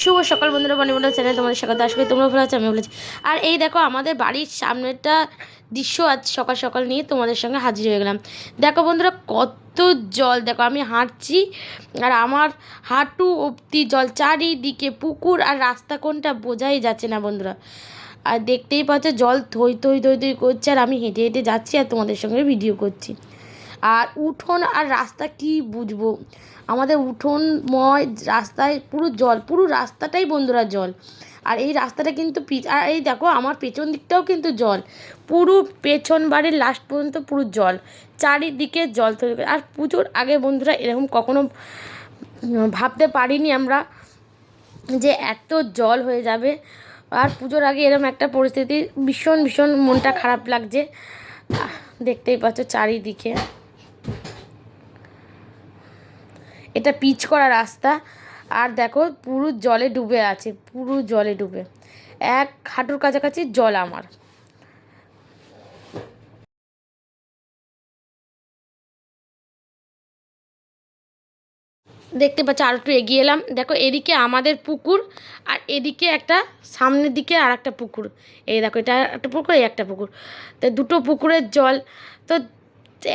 শুভ সকাল বন্ধুরা, বনিবন্ডল চ্যানেল তোমাদের স্বাগত। আজকে তোমরা ভালো আছো, আমি বলেছি। আর এই দেখো আমাদের বাড়ির সামনেটা দৃশ্য আজ সকাল সকাল নিয়ে তোমাদের সঙ্গে হাজির হয়ে গেলাম। দেখো বন্ধুরা কত জল, দেখো আমি হাঁটছি আর আমার হাঁটু অব্দি জল, চারিদিকে পুকুর আর রাস্তা কোনটা বোঝাই যাচ্ছে না বন্ধুরা। আর দেখতেই পাচ্ছ জল থই থই থই থই করছে, আর আমি হেঁটে হেঁটে যাচ্ছি আর তোমাদের সঙ্গে ভিডিও করছি। আর উঠোন আর রাস্তা কি বুঝবো, আমাদের উঠোনময় রাস্তায় পুরো জল, পুরো রাস্তাটাই বন্ধুরা জল। আর এই রাস্তাটা কিন্তু আর এই দেখো আমার পেছন দিকটাও কিন্তু জল, পুরো পেছন বাড়ির লাস্ট পর্যন্ত পুরো জল, চারিদিকে জল তৈরি। আর পুজোর আগে বন্ধুরা এরকম কখনো ভাবতে পারিনি আমরা যে এত জল হয়ে যাবে। আর পুজোর আগে এরকম একটা পরিস্থিতি, ভীষণ ভীষণ মনটা খারাপ লাগছে। দেখতেই পাচ্ছ চারিদিকে এটা পিচ করা রাস্তা, আর দেখো পুরো জলে ডুবে আছে, পুরো জলে ডুবে এক হাঁটুর কাছাকাছি জল আমার। দেখতে পাচ্ছ আর একটু এগিয়ে এলাম, দেখো এদিকে আমাদের পুকুর আর এদিকে একটা সামনের দিকে আর একটা পুকুর। এই দেখো এটা একটা পুকুর, এই একটা পুকুর, তো দুটো পুকুরের জল। তো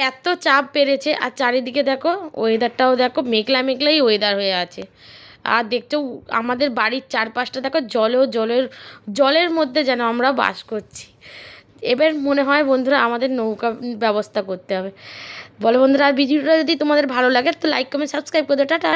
এত চাপ পেরেছে, আর চারিদিকে দেখো ওয়েদারটাও দেখো মেঘলা মেঘলাই ওয়েদার হয়ে আছে। আর দেখছো আমাদের বাড়ির চারপাশটা দেখো জলের জলের মধ্যে যেন আমরা বাস করছি। এবার মনে হয় বন্ধুরা আমাদের নৌকা ব্যবস্থা করতে হবে। বলো বন্ধুরা, আর ভিডিওটা যদি তোমাদের ভালো লাগে তো লাইক কমেন্ট সাবস্ক্রাইব করে দাও। টাটা।